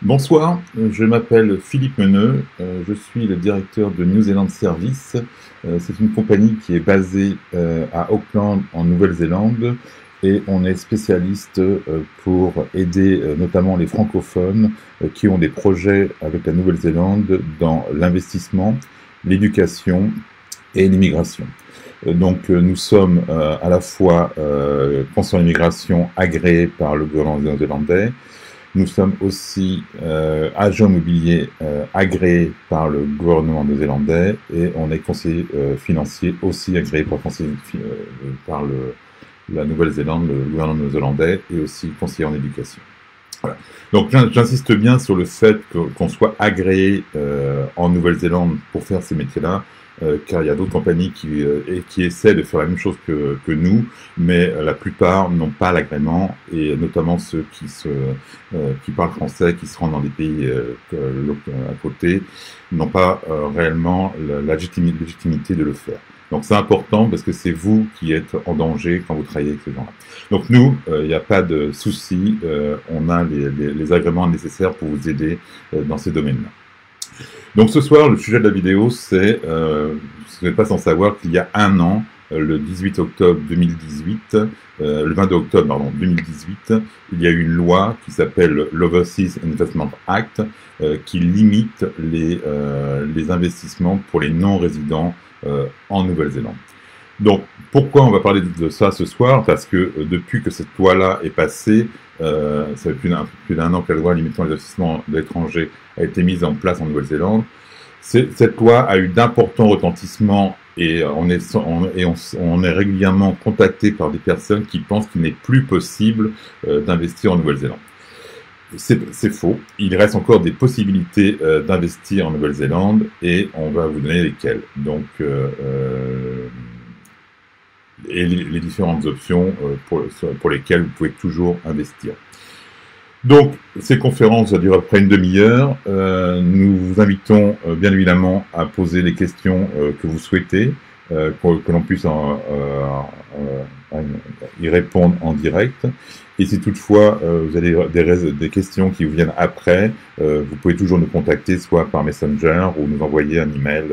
Bonsoir, je m'appelle Philippe Meneux, je suis le directeur de New Zealand Service. C'est une compagnie qui est basée à Auckland en Nouvelle-Zélande et on est spécialiste pour aider notamment les francophones qui ont des projets avec la Nouvelle-Zélande dans l'investissement, l'éducation et l'immigration. Donc nous sommes à la fois conseillers d'immigration agréés par le gouvernement néo-zélandais. Nous sommes aussi agents immobiliers agréés par le gouvernement néo-zélandais et on est conseiller financier aussi agréé par la Nouvelle-Zélande, le gouvernement néo-zélandais et aussi conseiller en éducation. Voilà. Donc j'insiste bien sur le fait qu'on soit agréé en Nouvelle-Zélande pour faire ces métiers-là, car il y a d'autres compagnies qui essaient de faire la même chose que nous, mais la plupart n'ont pas l'agrément, et notamment ceux qui parlent français, qui se rendent dans des pays à côté, n'ont pas réellement la légitimité de le faire. Donc c'est important parce que c'est vous qui êtes en danger quand vous travaillez avec ces gens-là. Donc nous, il n'y a pas de souci, on a les agréments nécessaires pour vous aider dans ces domaines-là. Donc ce soir, le sujet de la vidéo, c'est, vous n'êtes pas sans savoir qu'il y a un an, le 18 octobre 2018, le 22 octobre pardon, 2018, il y a eu une loi qui s'appelle l'Overseas Investment Act qui limite les investissements pour les non-résidents en Nouvelle-Zélande. Donc pourquoi on va parler de ça ce soir? Parce que depuis que cette loi-là est passée, ça fait plus d'un an que la loi limitant les investissements de l'étranger a été mise en place en Nouvelle-Zélande. Cette loi a eu d'importants retentissements et on est régulièrement contacté par des personnes qui pensent qu'il n'est plus possible d'investir en Nouvelle-Zélande. C'est faux. Il reste encore des possibilités d'investir en Nouvelle-Zélande et on va vous donner lesquelles. Donc, et les différentes options pour lesquelles vous pouvez toujours investir. Donc, ces conférences durent à peu près une demi-heure. Nous vous invitons bien évidemment à poser les questions que vous souhaitez, que l'on puisse y répondre en direct. Et si toutefois vous avez des questions qui vous viennent après, vous pouvez toujours nous contacter soit par Messenger ou nous envoyer un email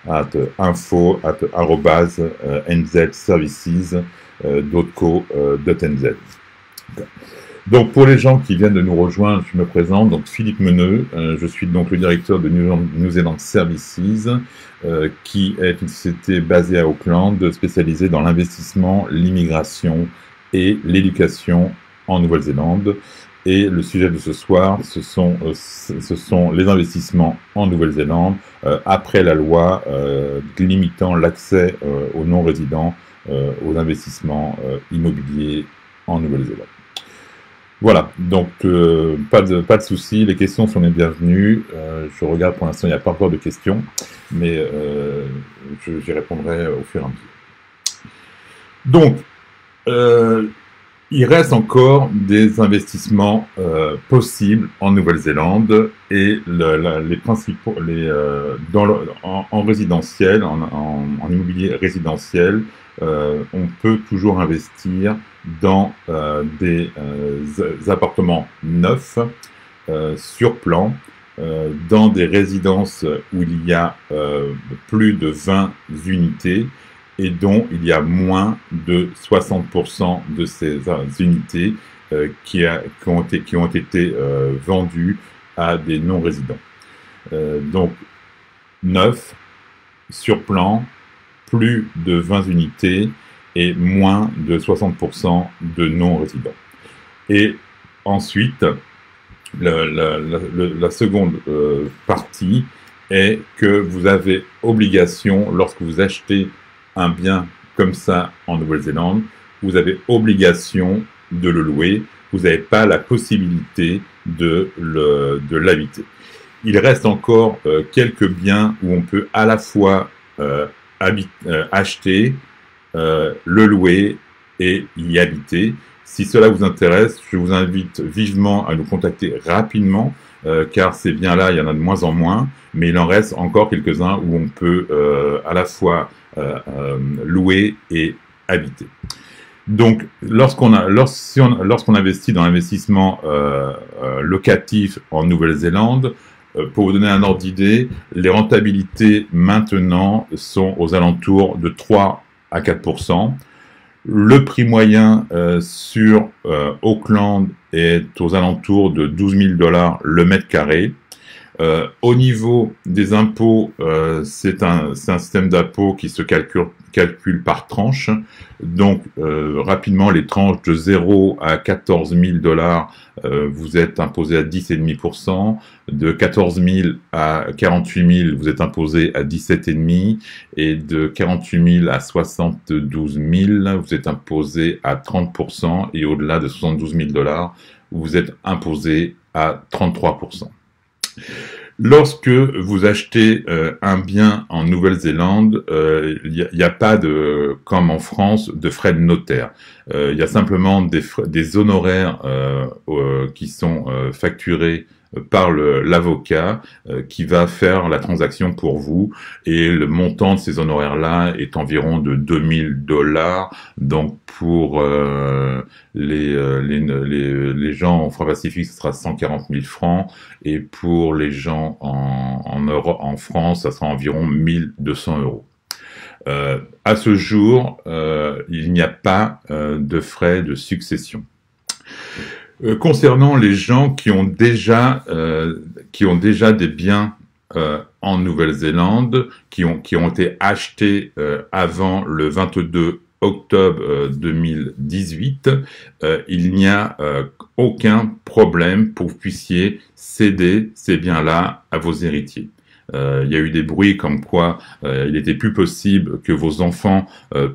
à info@nzservices.co.nz. Donc pour les gens qui viennent de nous rejoindre, je me présente, donc Philippe Meneux, je suis donc le directeur de New Zealand Services, qui est une société basée à Auckland, spécialisée dans l'investissement, l'immigration et l'éducation en Nouvelle-Zélande. Et le sujet de ce soir, ce sont les investissements en Nouvelle-Zélande après la loi limitant l'accès aux non-résidents aux investissements immobiliers en Nouvelle-Zélande. Voilà, donc pas de souci, les questions sont les bienvenues. Je regarde pour l'instant, il n'y a pas encore de questions, mais j'y répondrai au fur et à mesure. Donc, il reste encore des investissements possibles en Nouvelle-Zélande et les principaux, en résidentiel, en immobilier résidentiel, on peut toujours investir dans des appartements neufs sur plan, dans des résidences où il y a plus de 20 unités et dont il y a moins de 60% de ces unités qui ont été vendues à des non-résidents. Donc, neuf, sur plan, plus de 20 unités et moins de 60% de non-résidents. Et ensuite, la seconde partie est que vous avez obligation, lorsque vous achetez un bien comme ça en Nouvelle-Zélande, vous avez obligation de le louer, vous n'avez pas la possibilité de l'habiter. Il reste encore quelques biens où on peut à la fois acheter le louer et y habiter. Si cela vous intéresse, je vous invite vivement à nous contacter rapidement, car ces biens-là, il y en a de moins en moins, mais il en reste encore quelques-uns où on peut à la fois louer et habiter. Donc, lorsqu'on investit dans l'investissement locatif en Nouvelle-Zélande, pour vous donner un ordre d'idée, les rentabilités maintenant sont aux alentours de 3 à 4%. Le prix moyen sur Auckland est aux alentours de 12 000 $ le mètre carré. Au niveau des impôts, c'est un système d'impôt qui se calcule par tranche. Donc, rapidement, les tranches de 0 à 14 000 $, vous êtes imposé à 10,5%. De 14 000 à 48 000, vous êtes imposé à 17,5%. Et de 48 000 à 72 000, vous êtes imposé à 30%. Et au-delà de 72 000 $, vous êtes imposé à 33%. Lorsque vous achetez un bien en Nouvelle-Zélande, il n'y a pas de, comme en France, de frais de notaire. Il y a simplement des honoraires qui sont facturés par l'avocat qui va faire la transaction pour vous, et le montant de ces honoraires-là est environ de 2000 $. Donc pour les gens en francs pacifiques, ce sera 140 000 francs, et pour les gens en France, ça sera environ 1200 €. À ce jour, il n'y a pas de frais de succession. Concernant les gens qui ont déjà des biens en Nouvelle-Zélande, qui ont été achetés avant le 22 octobre 2018, il n'y a aucun problème pour que vous puissiez céder ces biens-là à vos héritiers. Il y a eu des bruits comme quoi il était plus possible que vos enfants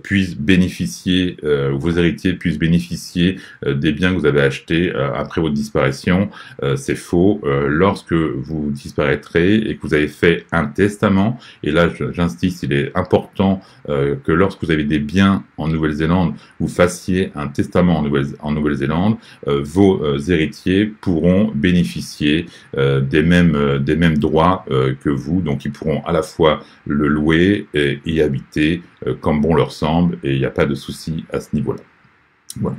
puissent bénéficier, vos héritiers puissent bénéficier des biens que vous avez achetés après votre disparition. C'est faux. Lorsque vous disparaîtrez et que vous avez fait un testament, et là j'insiste, il est important que lorsque vous avez des biens en Nouvelle-Zélande, vous fassiez un testament en Nouvelle-Zélande, vos héritiers pourront bénéficier des mêmes droits que vous. Donc ils pourront à la fois le louer et y habiter comme bon leur semble, et il n'y a pas de souci à ce niveau-là. Voilà.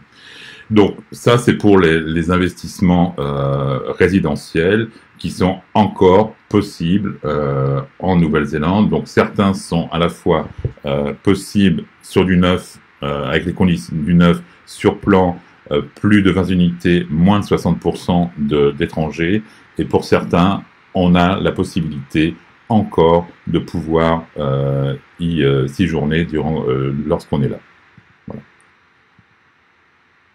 Donc ça, c'est pour les investissements résidentiels qui sont encore possibles en Nouvelle-Zélande. Donc certains sont à la fois possibles sur du neuf, avec les conditions du neuf, sur plan plus de 20 unités, moins de 60% d'étrangers, et pour certains, on a la possibilité encore de pouvoir y séjourner lorsqu'on est là. Voilà.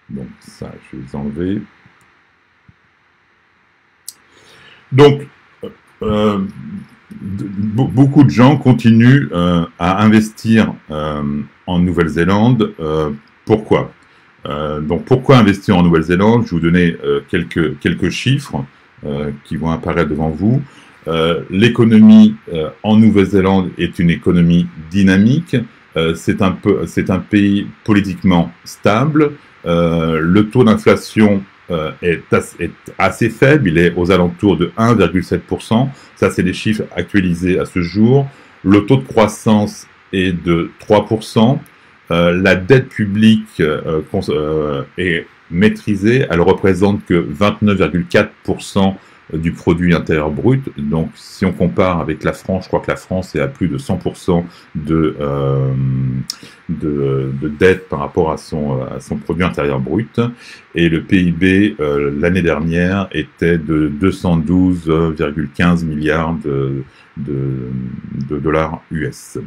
Donc ça, je vais les enlever. Donc, beaucoup de gens continuent à investir en Nouvelle-Zélande. Pourquoi? Donc, pourquoi investir en Nouvelle-Zélande? Je vais vous donner quelques chiffres qui vont apparaître devant vous. L'économie en Nouvelle-Zélande est une économie dynamique. C'est un pays politiquement stable. Le taux d'inflation est assez faible. Il est aux alentours de 1,7%. Ça, c'est les chiffres actualisés à ce jour. Le taux de croissance est de 3%. La dette publique est maîtrisée. Elle représente que 29,4% du produit intérieur brut. Donc, si on compare avec la France, je crois que la France est à plus de 100% de dette par rapport à son produit intérieur brut. Et le PIB, l'année dernière, était de 212,15 milliards de dollars US.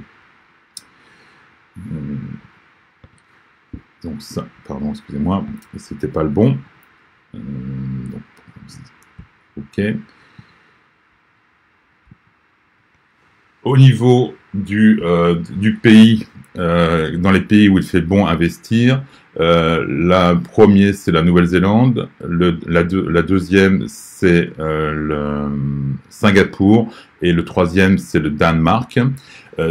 Donc ça, pardon, excusez-moi, c'était pas le bon. Donc, ok. Au niveau du pays, dans les pays où il fait bon investir, la première c'est la Nouvelle-Zélande, la deuxième c'est le Singapour, et le troisième c'est le Danemark.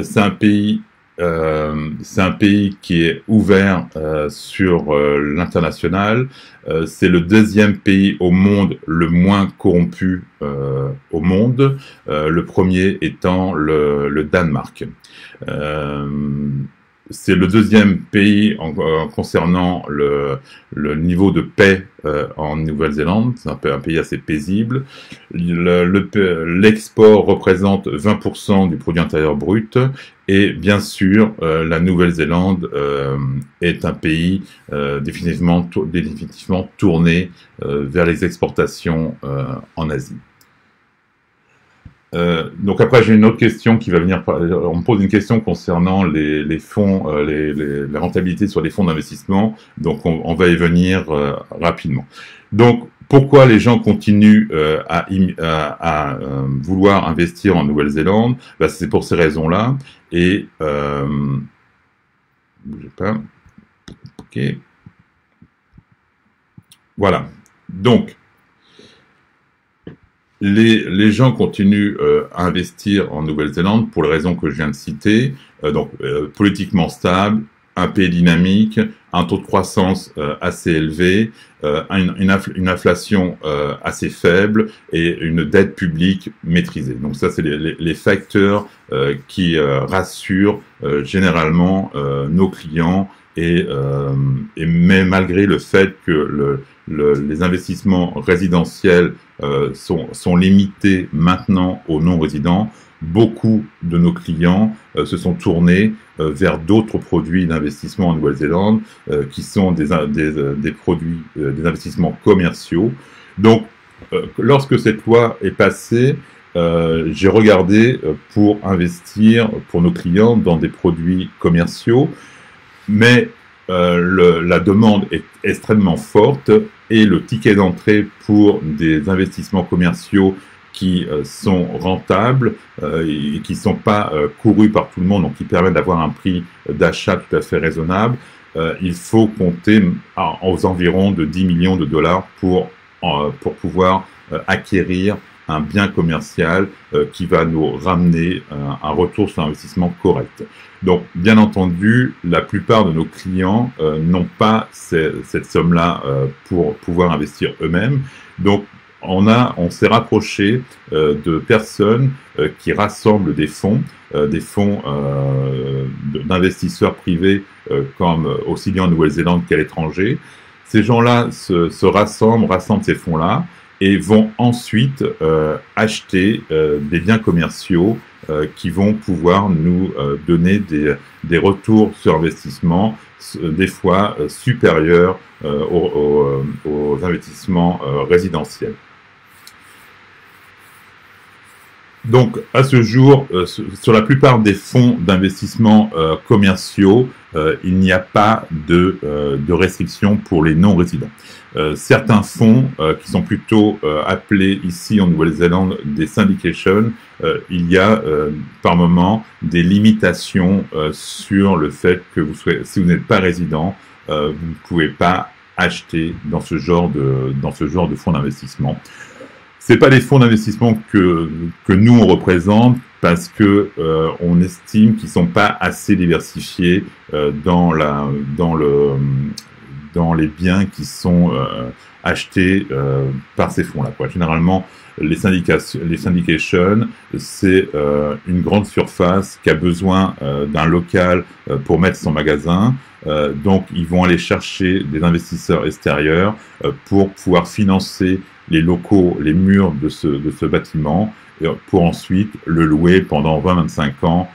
C'est un pays c'est un pays qui est ouvert sur l'international. C'est le deuxième pays au monde le moins corrompu au monde, le premier étant le Danemark. C'est le deuxième pays concernant le niveau de paix en Nouvelle-Zélande. C'est un pays assez paisible. L'export représente 20% du produit intérieur brut. Et bien sûr, la Nouvelle-Zélande est un pays définitivement tourné vers les exportations en Asie. Donc après, j'ai une autre question qui va venir. On me pose une question concernant les fonds, la rentabilité sur les fonds d'investissement. Donc on va y venir rapidement. Donc pourquoi les gens continuent à vouloir investir en Nouvelle-Zélande? Ben, c'est pour ces raisons-là. Et bougez pas. Ok. Voilà. Donc les gens continuent à investir en Nouvelle-Zélande pour les raisons que je viens de citer. Politiquement stable, un pays dynamique, un taux de croissance assez élevé, une inflation assez faible et une dette publique maîtrisée. Donc ça, c'est les facteurs qui rassurent généralement nos clients et mais malgré le fait que les investissements résidentiels sont limités maintenant aux non-résidents, beaucoup de nos clients se sont tournés vers d'autres produits d'investissement en Nouvelle-Zélande qui sont des produits, des investissements commerciaux. Donc, lorsque cette loi est passée, j'ai regardé pour investir pour nos clients dans des produits commerciaux, mais la demande est extrêmement forte et le ticket d'entrée pour des investissements commerciaux qui sont rentables et qui ne sont pas courus par tout le monde, donc qui permettent d'avoir un prix d'achat tout à fait raisonnable, il faut compter aux environs de 10 millions de dollars pour pouvoir acquérir un bien commercial qui va nous ramener un retour sur investissement correct. Donc, bien entendu, la plupart de nos clients n'ont pas cette somme-là pour pouvoir investir eux-mêmes. Donc, on s'est rapproché de personnes qui rassemblent des fonds d'investisseurs privés comme aussi bien en Nouvelle-Zélande qu'à l'étranger. Ces gens-là se rassemblent ces fonds-là et vont ensuite acheter des biens commerciaux qui vont pouvoir nous donner des retours sur investissement des fois supérieurs aux investissements résidentiels. Donc, à ce jour, sur la plupart des fonds d'investissement commerciaux, il n'y a pas de restrictions pour les non-résidents. Certains fonds qui sont plutôt appelés ici en Nouvelle-Zélande des syndications, il y a par moment des limitations sur le fait que si vous n'êtes pas résident, vous ne pouvez pas acheter dans ce genre de fonds d'investissement. C'est pas des fonds d'investissement que nous on représente parce que on estime qu'ils sont pas assez diversifiés dans les biens qui sont achetés par ces fonds-là. Généralement, les syndications, c'est une grande surface qui a besoin d'un local pour mettre son magasin. Donc, ils vont aller chercher des investisseurs extérieurs pour pouvoir financer les locaux, les murs de ce bâtiment, pour ensuite le louer pendant 20-25 ans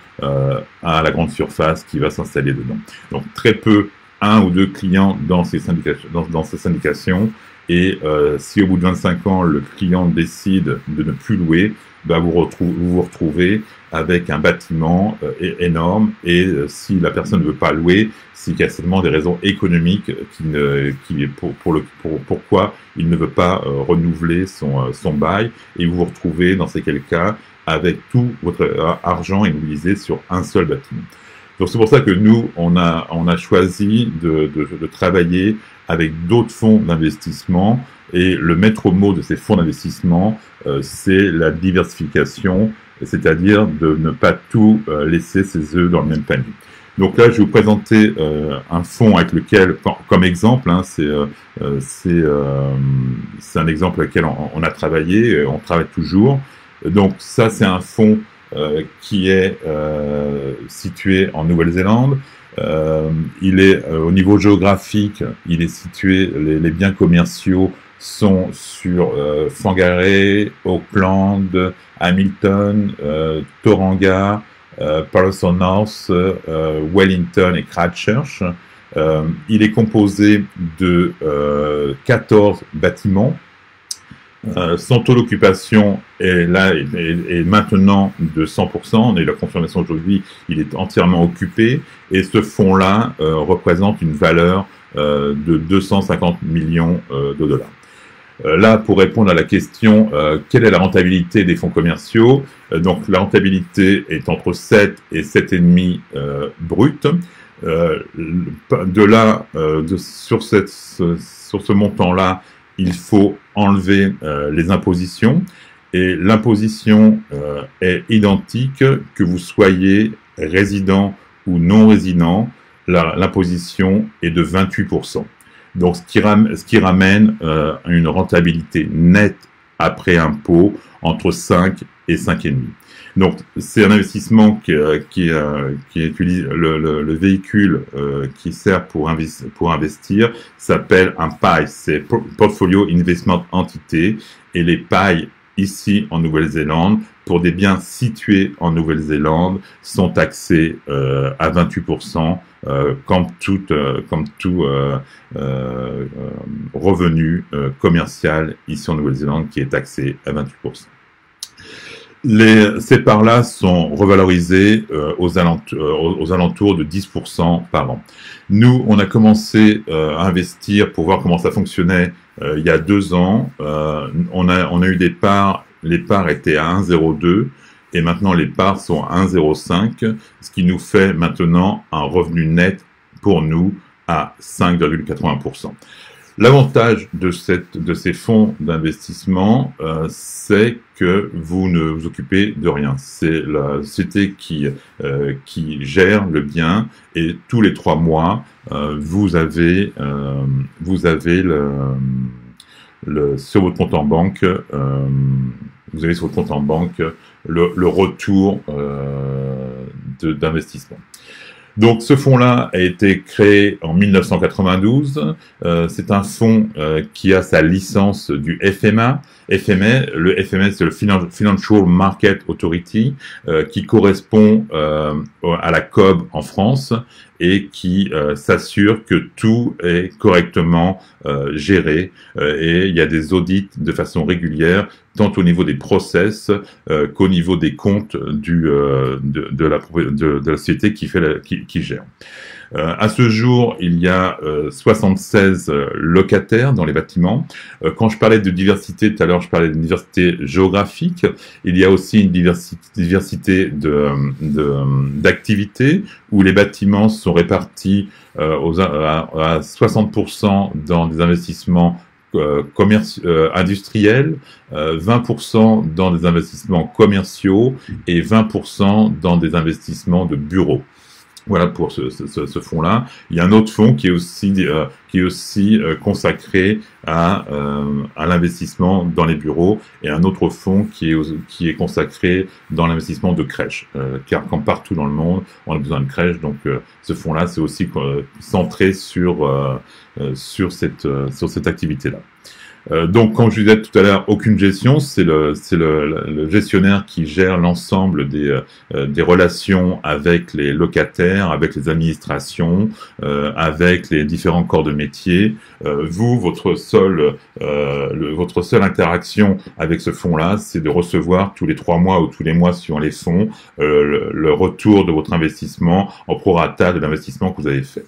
à la grande surface qui va s'installer dedans. Donc très peu, 1 ou 2 clients dans ces syndications, et si au bout de 25 ans le client décide de ne plus louer, bah vous vous retrouvez avec un bâtiment énorme, et si la personne ne veut pas louer, c'est qu'il y a certainement des raisons économiques pourquoi il ne veut pas renouveler son bail, et vous vous retrouvez dans ces cas avec tout votre argent immobilisé sur un seul bâtiment. Donc c'est pour ça que nous, on a choisi de travailler avec d'autres fonds d'investissement, et le maître mot de ces fonds d'investissement, c'est la diversification, c'est-à-dire de ne pas tout laisser ses œufs dans le même panier. Donc là, je vais vous présenter un fonds avec lequel, comme exemple, hein, c'est un exemple avec lequel on a travaillé, on travaille toujours. Donc ça, c'est un fonds qui est situé en Nouvelle-Zélande. Il est au niveau géographique, il est situé, les biens commerciaux sont sur Whangarei, Auckland, Hamilton, Tauranga, Palmerston North, Wellington et Christchurch. Il est composé de 14 bâtiments. Son taux d'occupation est là est maintenant de 100%. On a eu la confirmation aujourd'hui, il est entièrement occupé. Et ce fonds-là représente une valeur de 250 millions de dollars. Là, pour répondre à la question, quelle est la rentabilité des fonds commerciaux? Donc, la rentabilité est entre 7 et 7,5 brut. De là, sur ce montant-là, il faut enlever les impositions. Et l'imposition est identique que vous soyez résident ou non résident. L'imposition est de 28%. Donc, ce qui ramène une rentabilité nette après impôt entre 5 et 5,5. Donc, c'est un investissement qui utilise le véhicule qui sert pour investir s'appelle un PIE, c'est Portfolio Investment Entity, et les PIE ici en Nouvelle-Zélande, pour des biens situés en Nouvelle-Zélande, sont taxés à 28%, comme tout revenu commercial ici en Nouvelle-Zélande qui est taxé à 28%. Ces parts-là sont revalorisées aux alentours de 10% par an. Nous, on a commencé à investir pour voir comment ça fonctionnait il y a 2 ans. On a eu des parts, les parts étaient à 1,02 et maintenant les parts sont à 1,05, ce qui nous fait maintenant un revenu net pour nous à 5,80%. L'avantage de ces fonds d'investissement, c'est que vous ne vous occupez de rien. C'est la société qui gère le bien, et tous les 3 mois, vous avez sur votre compte en banque, le retour d'investissement. Donc ce fonds-là a été créé en 1992. C'est un fonds qui a sa licence du FMA. Le FMA, c'est le Financial Market Authority, qui correspond à la COB en France et qui s'assure que tout est correctement géré. Et il y a des audits de façon régulière, tant au niveau des process qu'au niveau des comptes de la société qui gère. À ce jour, il y a 76 locataires dans les bâtiments. Quand je parlais de diversité tout à l'heure, je parlais de diversité géographique. Il y a aussi une diversité d'activités où les bâtiments sont répartis à 60% dans des investissements industriels, 20% dans des investissements commerciaux et 20% dans des investissements de bureaux. Voilà pour ce fonds-là. Il y a un autre fonds qui est aussi consacré à l'investissement dans les bureaux, et un autre fonds qui est consacré dans l'investissement de crèches. Car comme partout dans le monde, on a besoin de crèches, donc ce fonds-là, c'est aussi centré sur cette activité-là. Donc, comme je disais tout à l'heure, aucune gestion, c'est le gestionnaire qui gère l'ensemble des relations avec les locataires, avec les administrations, avec les différents corps de métier. Votre seule interaction avec ce fonds-là, c'est de recevoir tous les 3 mois ou tous les mois suivant les fonds le retour de votre investissement en prorata de l'investissement que vous avez fait.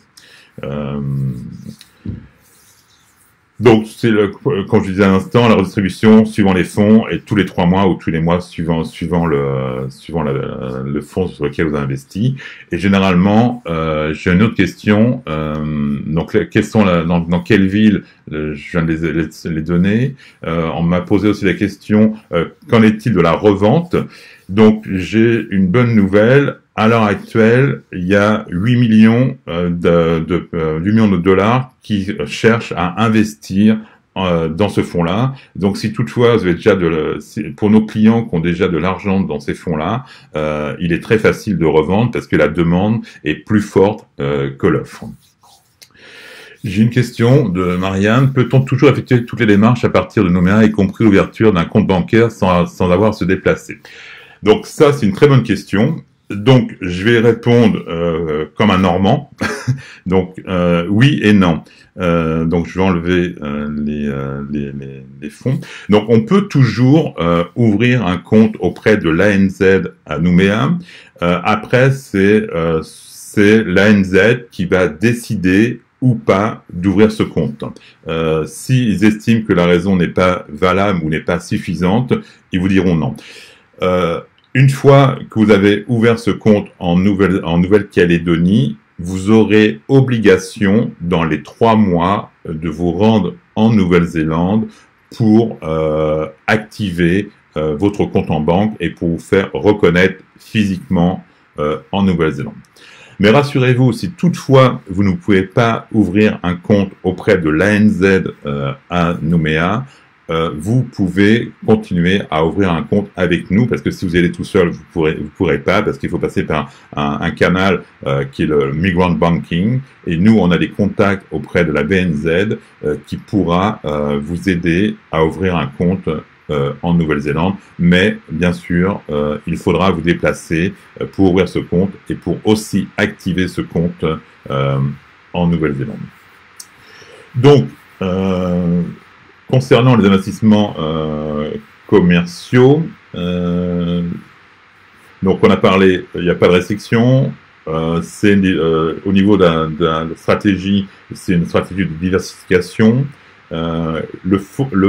Donc, c'est comme je disais à l'instant, la redistribution suivant les fonds et tous les 3 mois ou tous les mois suivant le fonds sur lequel vous avez investi. Et généralement, j'ai une autre question. Donc, quelles sont dans quelle ville je viens de les donner. On m'a posé aussi la question qu'en est-il de la revente? Donc, j'ai une bonne nouvelle. À l'heure actuelle, il y a 8 millions de dollars qui cherchent à investir dans ce fonds-là. Donc, si toutefois vous avez déjà pour nos clients qui ont déjà de l'argent dans ces fonds-là, il est très facile de revendre parce que la demande est plus forte que l'offre. J'ai une question de Marianne. Peut-on toujours effectuer toutes les démarches à partir de Nouméa, y compris l'ouverture d'un compte bancaire sans avoir à se déplacer? Donc ça, c'est une très bonne question. Donc, je vais répondre comme un Normand. Donc, oui et non. Donc, je vais enlever les fonds. Donc, on peut toujours ouvrir un compte auprès de l'ANZ à Nouméa. Après, c'est l'ANZ qui va décider ou pas d'ouvrir ce compte. S'ils estiment que la raison n'est pas valable ou n'est pas suffisante, ils vous diront non. Une fois que vous avez ouvert ce compte en Nouvelle-Calédonie, vous aurez obligation dans les 3 mois de vous rendre en Nouvelle-Zélande pour activer votre compte en banque et pour vous faire reconnaître physiquement en Nouvelle-Zélande. Mais rassurez-vous, si toutefois vous ne pouvez pas ouvrir un compte auprès de l'ANZ à Nouméa, vous pouvez continuer à ouvrir un compte avec nous, parce que si vous allez tout seul, vous pourrez pas, parce qu'il faut passer par un canal qui est le Migrant Banking, et nous, on a des contacts auprès de la BNZ qui pourra vous aider à ouvrir un compte en Nouvelle-Zélande, mais bien sûr, il faudra vous déplacer pour ouvrir ce compte et pour aussi activer ce compte en Nouvelle-Zélande. Donc, concernant les investissements commerciaux, donc on a parlé, il n'y a pas de restriction, c'est au niveau de la stratégie, c'est une stratégie de diversification. Le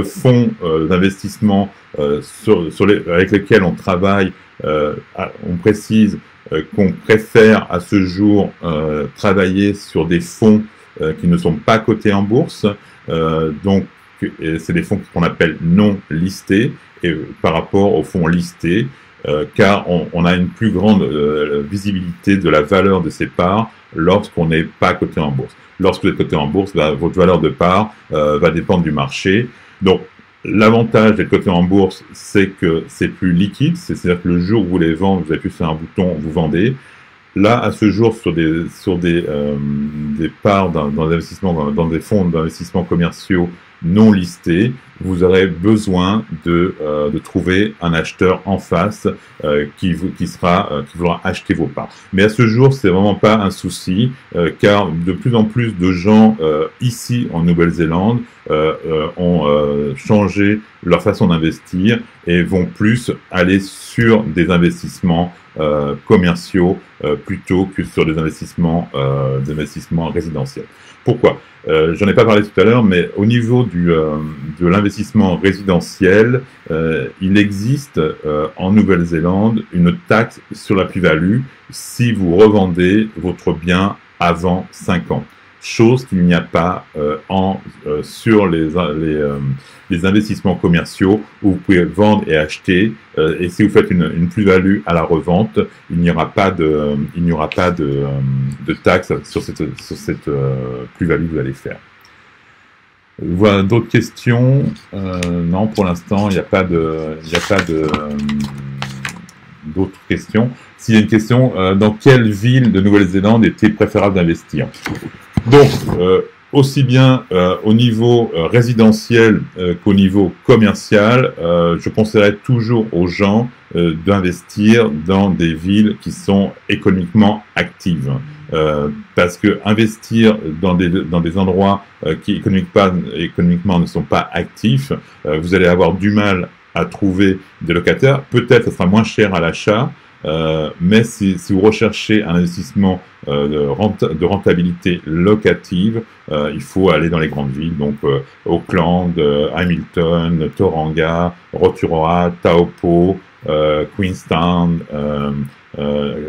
fonds d'investissement avec lequel on travaille, on précise qu'on préfère à ce jour travailler sur des fonds qui ne sont pas cotés en bourse, donc c'est des fonds qu'on appelle non listés et par rapport aux fonds listés, car on a une plus grande visibilité de la valeur de ces parts lorsqu'on n'est pas coté en bourse. Lorsque vous êtes coté en bourse, votre valeur de part va dépendre du marché. Donc, l'avantage d'être coté en bourse, c'est que c'est plus liquide, c'est-à-dire que le jour où vous voulez vendre, vous appuyez sur un bouton, vous vendez. Là, à ce jour, sur des parts dans des fonds d'investissement commerciaux non listés, vous aurez besoin de trouver un acheteur en face qui voudra acheter vos parts. Mais à ce jour, c'est vraiment pas un souci, car de plus en plus de gens ici en Nouvelle-Zélande ont changé leur façon d'investir et vont plus aller sur des investissements commerciaux plutôt que sur des investissements résidentiels. Pourquoi? J'en ai pas parlé tout à l'heure, mais au niveau de l'investissement résidentiel, il existe en Nouvelle-Zélande une taxe sur la plus-value si vous revendez votre bien avant 5 ans. Chose qu'il n'y a pas sur les investissements commerciaux où vous pouvez vendre et acheter. Et si vous faites une plus-value à la revente, il n'y aura pas de taxe sur cette plus-value que vous allez faire. Voilà, d'autres questions? Non, pour l'instant, il n'y a pas d'autres questions. S'il y a une question, dans quelle ville de Nouvelle-Zélande était préférable d'investir? Donc, aussi bien au niveau résidentiel qu'au niveau commercial, je conseillerais toujours aux gens d'investir dans des villes qui sont économiquement actives. Parce que investir dans des endroits qui économiquement ne sont pas actifs, vous allez avoir du mal à trouver des locataires. Peut-être ça sera moins cher à l'achat, mais si vous recherchez un investissement de rentabilité locative, il faut aller dans les grandes villes, donc Auckland, Hamilton, Tauranga, Rotorua, Taupo, Queenstown,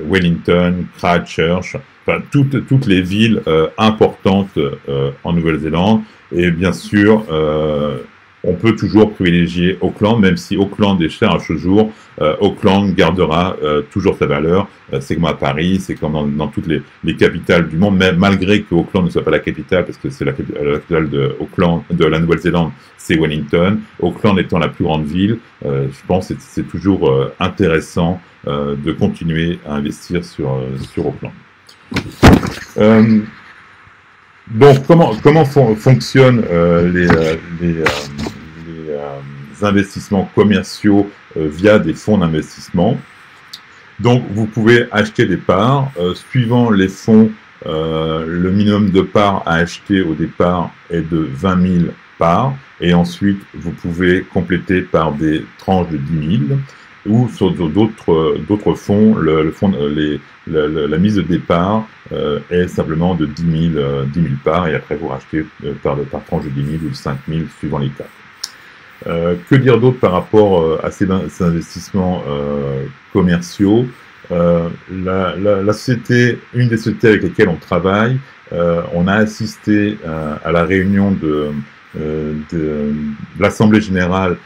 Wellington, Christchurch, enfin toutes les villes importantes en Nouvelle-Zélande. Et bien sûr, on peut toujours privilégier Auckland, même si Auckland est cher à ce jour. Auckland gardera toujours sa valeur. C'est comme à Paris, c'est comme dans toutes les capitales du monde, même malgré que Auckland ne soit pas la capitale, parce que c'est la capitale de la Nouvelle-Zélande, c'est Wellington. Auckland étant la plus grande ville, je pense que c'est toujours intéressant de continuer à investir sur Auckland. Donc, comment fonctionnent les investissements commerciaux via des fonds d'investissement? Donc, vous pouvez acheter des parts. Suivant les fonds, le minimum de parts à acheter au départ est de 20 000 parts. Et ensuite, vous pouvez compléter par des tranches de 10 000. Ou sur d'autres fonds, la mise de départ est simplement de 10 000 parts, et après vous rachetez par tranche de 10 000 ou de 5 000 suivant les cas. Que dire d'autre par rapport à ces investissements commerciaux? La société, une des sociétés avec lesquelles on travaille, on a assisté à la réunion de l'Assemblée générale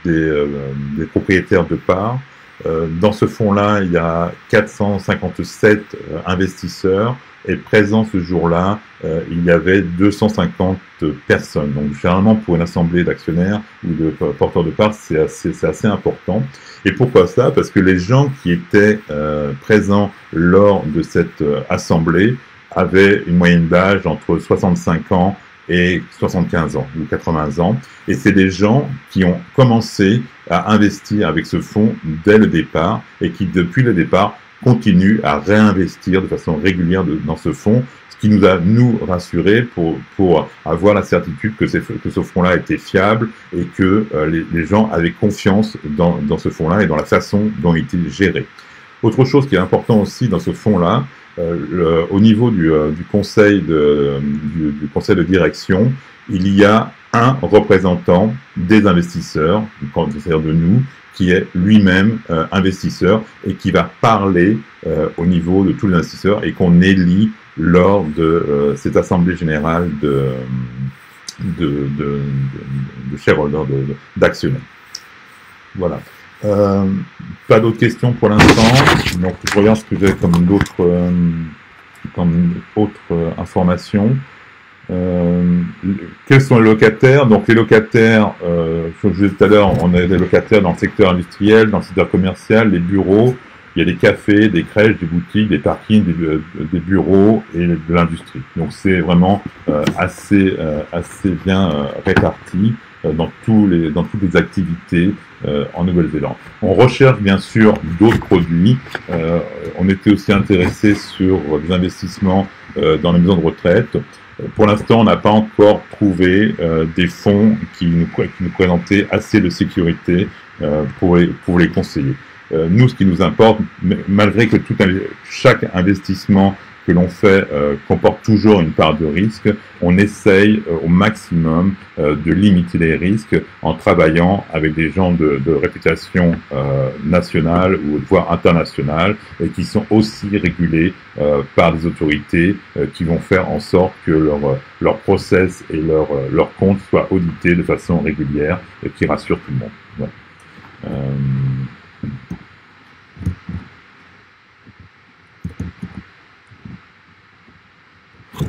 des propriétaires de parts. Dans ce fonds-là, il y a 457 investisseurs, et présent ce jour-là, il y avait 250 personnes. Donc généralement, pour une assemblée d'actionnaires ou de porteurs de parts, c'est assez important. Et pourquoi ça? Parce que les gens qui étaient présents lors de cette assemblée avaient une moyenne d'âge entre 65 ans et 75 ans ou 80 ans. Et c'est des gens qui ont commencé à investir avec ce fonds dès le départ et qui, depuis le départ, continuent à réinvestir de façon régulière dans ce fonds, ce qui nous a, nous, rassurés pour avoir la certitude que ce fonds-là était fiable et que les gens avaient confiance dans ce fonds-là et dans la façon dont il était géré. Autre chose qui est important aussi dans ce fonds-là, au niveau du conseil de direction, il y a un représentant des investisseurs, c'est-à-dire de nous, qui est lui-même investisseur et qui va parler au niveau de tous les investisseurs et qu'on élit lors de cette assemblée générale de shareholders, d'actionnaires. Voilà. Pas d'autres questions pour l'instant. Donc je regarde ce que j'ai comme autres informations. Quels sont les locataires? Donc les locataires, comme je disais tout à l'heure, on a des locataires dans le secteur industriel, dans le secteur commercial, les bureaux, il y a des cafés, des crèches, des boutiques, des parkings, des bureaux et de l'industrie. Donc c'est vraiment assez bien réparti dans toutes les activités en Nouvelle-Zélande. On recherche bien sûr d'autres produits. On était aussi intéressé sur des investissements dans les maisons de retraite. Pour l'instant, on n'a pas encore trouvé des fonds qui nous présentaient assez de sécurité pour les conseiller. Nous, ce qui nous importe, malgré que chaque investissement que l'on fait comporte toujours une part de risque, on essaye au maximum de limiter les risques en travaillant avec des gens de réputation nationale ou voire internationale et qui sont aussi régulés par des autorités qui vont faire en sorte que leur process et leur compte soient audités de façon régulière et qui rassurent tout le monde. Ouais.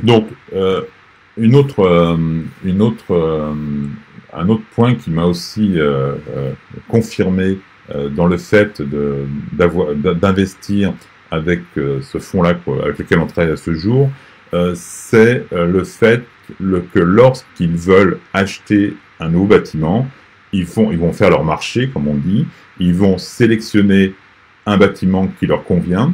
Donc, un autre point qui m'a aussi confirmé dans le fait d'investir avec ce fonds-là avec lequel on travaille à ce jour, c'est le fait que lorsqu'ils veulent acheter un nouveau bâtiment, ils vont faire leur marché, comme on dit, ils vont sélectionner un bâtiment qui leur convient.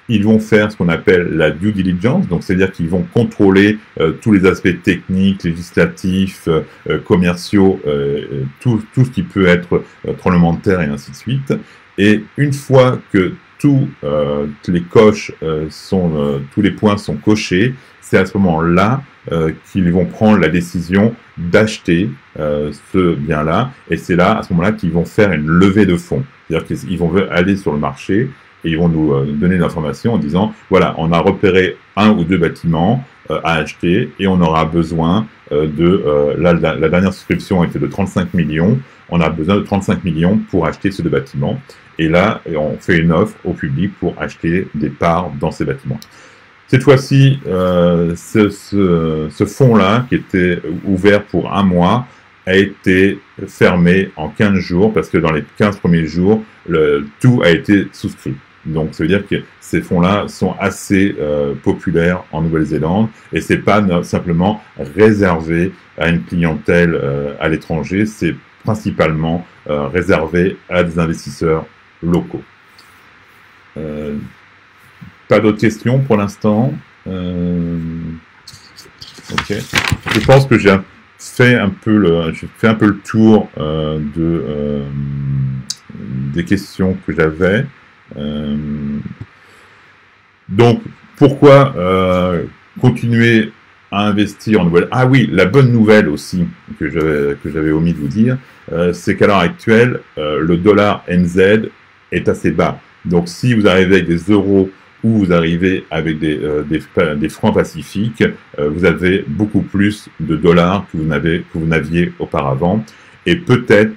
Ils vont faire ce qu'on appelle la due diligence, donc c'est-à-dire qu'ils vont contrôler tous les aspects techniques, législatifs, commerciaux, tout ce qui peut être tremblement de terre et ainsi de suite. Et une fois que tous les coches tous les points sont cochés, c'est à ce moment-là qu'ils vont prendre la décision d'acheter ce bien-là, et c'est là, à ce moment-là, qu'ils vont faire une levée de fonds. C'est-à-dire qu'ils vont aller sur le marché et ils vont nous donner l'information en disant, voilà, on a repéré 1 ou 2 bâtiments à acheter et on aura besoin la dernière souscription était de 35 millions, on a besoin de 35 millions pour acheter ces 2 bâtiments. Et là, on fait une offre au public pour acheter des parts dans ces bâtiments. Cette fois-ci, ce fonds-là, qui était ouvert pour 1 mois, a été fermé en 15 jours, parce que dans les 15 premiers jours, tout a été souscrit. Donc, ça veut dire que ces fonds-là sont assez populaires en Nouvelle-Zélande, et c'est pas simplement réservé à une clientèle à l'étranger, c'est principalement réservé à des investisseurs locaux. Pas d'autres questions pour l'instant. Ok. Je pense que j'ai fait un peu le tour des questions que j'avais. Donc, pourquoi continuer à investir en nouvelle? Ah oui, la bonne nouvelle aussi que j'avais omis de vous dire, c'est qu'à l'heure actuelle, le dollar NZ est assez bas. Donc, si vous arrivez avec des euros ou vous arrivez avec des francs pacifiques, vous avez beaucoup plus de dollars que vous n'aviez auparavant. Et peut-être,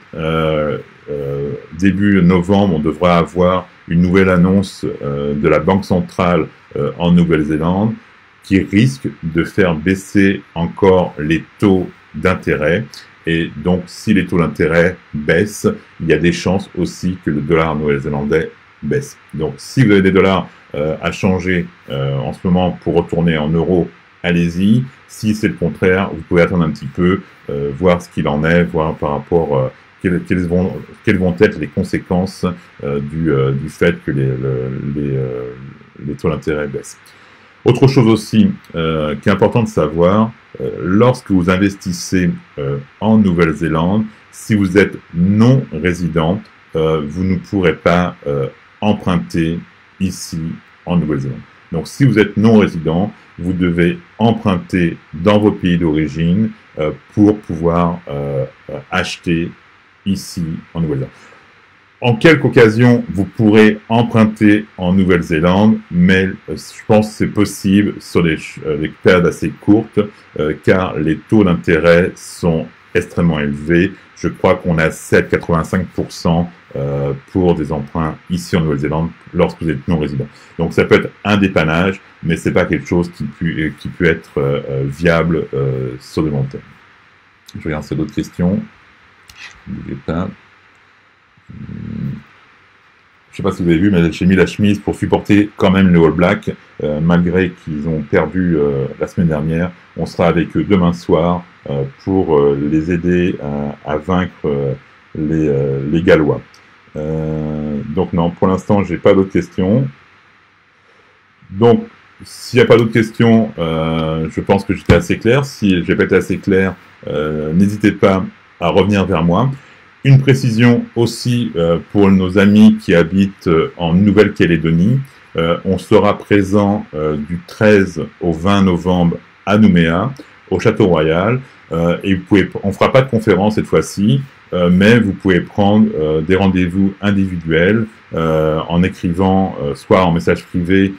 début novembre, on devra avoir une nouvelle annonce de la Banque centrale en Nouvelle-Zélande qui risque de faire baisser encore les taux d'intérêt. Et donc, si les taux d'intérêt baissent, il y a des chances aussi que le dollar néo-zélandais baisse. Donc, si vous avez des dollars à changer en ce moment pour retourner en euros, allez-y. Si c'est le contraire, vous pouvez attendre un petit peu, voir ce qu'il en est, voir par rapport quelles vont être les conséquences du fait que les taux d'intérêt baissent. Autre chose aussi qui est important de savoir, lorsque vous investissez en Nouvelle-Zélande, si vous êtes non résident, vous ne pourrez pas emprunter ici en Nouvelle-Zélande. Donc si vous êtes non résident, vous devez emprunter dans vos pays d'origine pour pouvoir acheter ici en Nouvelle-Zélande. En quelque occasion, vous pourrez emprunter en Nouvelle-Zélande, mais je pense que c'est possible sur des périodes assez courtes, car les taux d'intérêt sont extrêmement élevés. Je crois qu'on a 7,85% pour des emprunts ici en Nouvelle-Zélande lorsque vous êtes non résident. Donc ça peut être un dépannage, mais c'est pas quelque chose qui peut être viable sur le long terme. Je regarde s'il y a d'autres questions. Ne bougez pas. Je ne sais pas si vous avez vu, mais j'ai mis la chemise pour supporter quand même les All Blacks, malgré qu'ils ont perdu la semaine dernière. On sera avec eux demain soir pour les aider à vaincre les Gallois. Donc non, pour l'instant, j'ai pas d'autres questions. Donc, s'il n'y a pas d'autres questions, je pense que j'étais assez clair. Si je n'ai pas été assez clair, n'hésitez pas à revenir vers moi. Une précision aussi pour nos amis qui habitent en Nouvelle-Calédonie. On sera présent du 13 au 20 novembre à Nouméa, au Château Royal. Et on ne fera pas de conférence cette fois-ci, mais vous pouvez prendre des rendez-vous individuels en écrivant soit en message privé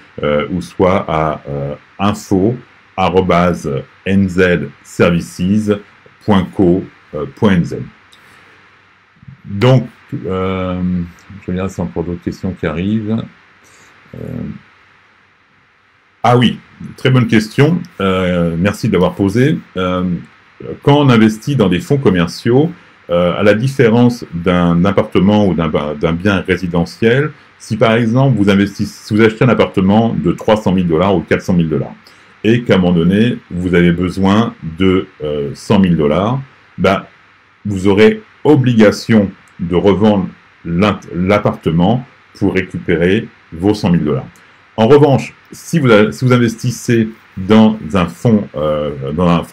ou soit à info@nzservices.co.nz. Donc, je regarde si on a encore d'autres questions qui arrivent. Ah oui, très bonne question. Merci de l'avoir posée. Quand on investit dans des fonds commerciaux, à la différence d'un appartement ou d'un bien résidentiel, si par exemple vous achetez un appartement de 300 000 $ ou 400 000 $, et qu'à un moment donné, vous avez besoin de 100 000 $, bah, vous aurez obligation de revendre l'appartement pour récupérer vos 100 000 $. En revanche, si vous investissez dans un fonds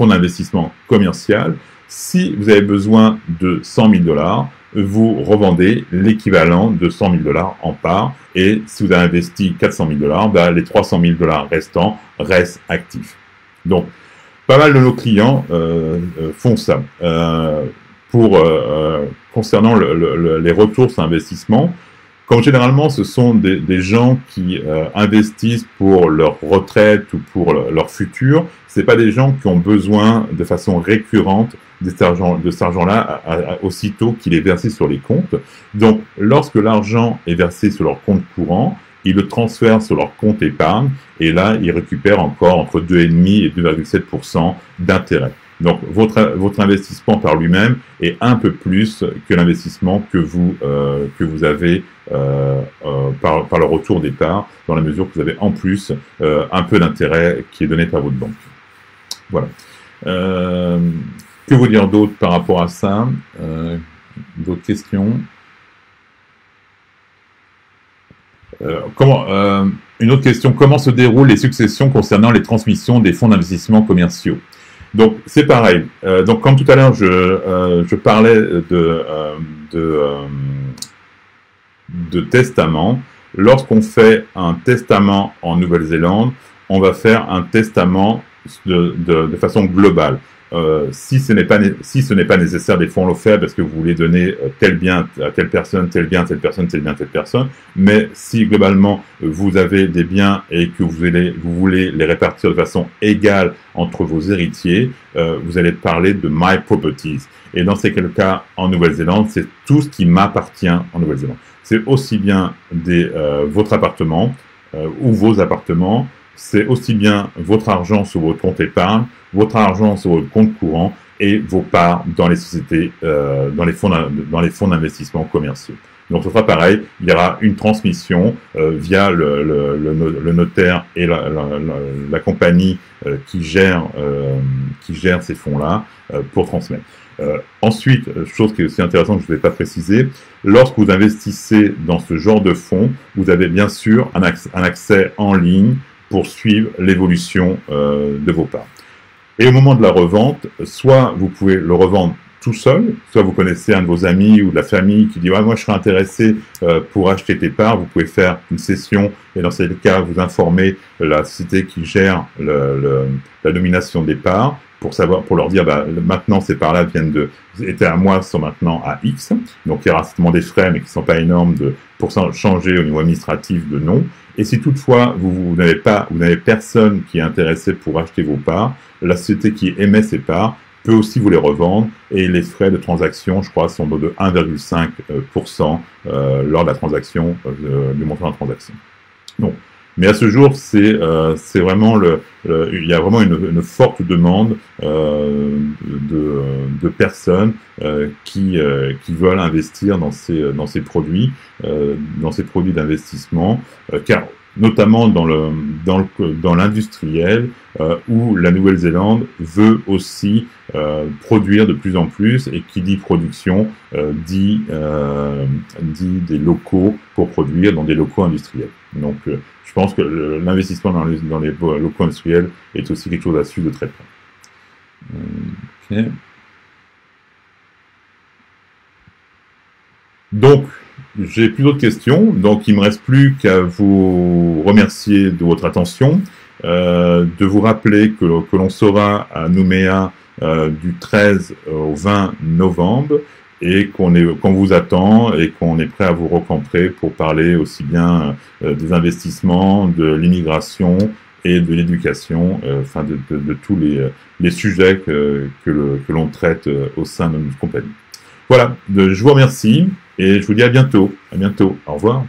d'investissement commercial, si vous avez besoin de 100 000 $, vous revendez l'équivalent de 100 000 $ en parts. Et si vous avez investi 400 000 $, ben, les 300 000 $ restants restent actifs. Donc, pas mal de nos clients font ça. Concernant les retours sur investissement, comme généralement ce sont des gens qui investissent pour leur retraite ou pour leur futur, c'est pas des gens qui ont besoin de façon récurrente de cet argent-là aussitôt qu'il est versé sur les comptes. Donc, lorsque l'argent est versé sur leur compte courant, ils le transfèrent sur leur compte épargne et là, ils récupèrent encore entre 2,5 et 2,7% d'intérêt. Donc, votre investissement par lui-même est un peu plus que l'investissement que vous avez par le retour départ, dans la mesure que vous avez en plus un peu d'intérêt qui est donné par votre banque. Voilà. Que vous dire d'autre par rapport à ça? D'autres questions? Une autre question, comment se déroulent les successions concernant les transmissions des fonds d'investissement commerciaux? Donc, c'est pareil. Donc, comme tout à l'heure, je parlais de testament. Lorsqu'on fait un testament en Nouvelle-Zélande, on va faire un testament de façon globale. Si ce n'est pas nécessaire, des fois on le fait parce que vous voulez donner tel bien à telle personne, tel bien à telle personne, tel bien à telle personne. Mais si globalement vous avez des biens et que vous voulez les répartir de façon égale entre vos héritiers, vous allez parler de my properties. Et dans ces cas en Nouvelle-Zélande, c'est tout ce qui m'appartient en Nouvelle-Zélande. C'est aussi bien votre appartement ou vos appartements. C'est aussi bien votre argent sur votre compte épargne, votre argent sur votre compte courant et vos parts dans les sociétés, dans les fonds d'investissement commerciaux. Donc ce sera pareil, il y aura une transmission via le notaire et la compagnie qui gère ces fonds-là pour transmettre. Ensuite, chose qui est aussi intéressante que je ne vais pas préciser, lorsque vous investissez dans ce genre de fonds, vous avez bien sûr un accès en ligne pour suivre l'évolution de vos parts. Et au moment de la revente, soit vous pouvez le revendre tout seul, soit vous connaissez un de vos amis ou de la famille qui dit ouais, « moi je serais intéressé pour acheter tes parts », vous pouvez faire une session et dans ce cas vous informez la société qui gère la nomination des parts pour leur dire bah, maintenant ces parts-là étaient à moi, sont maintenant à X. Donc il y aura certainement des frais mais qui ne sont pas énormes pour changer au niveau administratif de nom. Et si toutefois vous n'avez personne qui est intéressé pour acheter vos parts, la société qui émet ces parts peut aussi vous les revendre et les frais de transaction, je crois, sont de 1,5% lors de la transaction, du montant de la transaction. Donc, mais à ce jour, c'est vraiment il y a vraiment une forte demande de personnes qui veulent investir dans ces produits d'investissement, car notamment dans l'industriel, où la Nouvelle-Zélande veut aussi produire de plus en plus, et qui dit production dit des locaux pour produire dans des locaux industriels. Donc je pense que l'investissement dans les locaux industriels est aussi quelque chose à suivre de très près. Okay. Donc, j'ai plus d'autres questions, donc il ne me reste plus qu'à vous remercier de votre attention, de vous rappeler que l'on sera à Nouméa du 13 au 20 novembre et qu'on vous attend et qu'on est prêt à vous rencontrer pour parler aussi bien des investissements, de l'immigration et de l'éducation, enfin de tous les sujets que l'on traite au sein de notre compagnie. Voilà, je vous remercie et je vous dis à bientôt. À bientôt. Au revoir.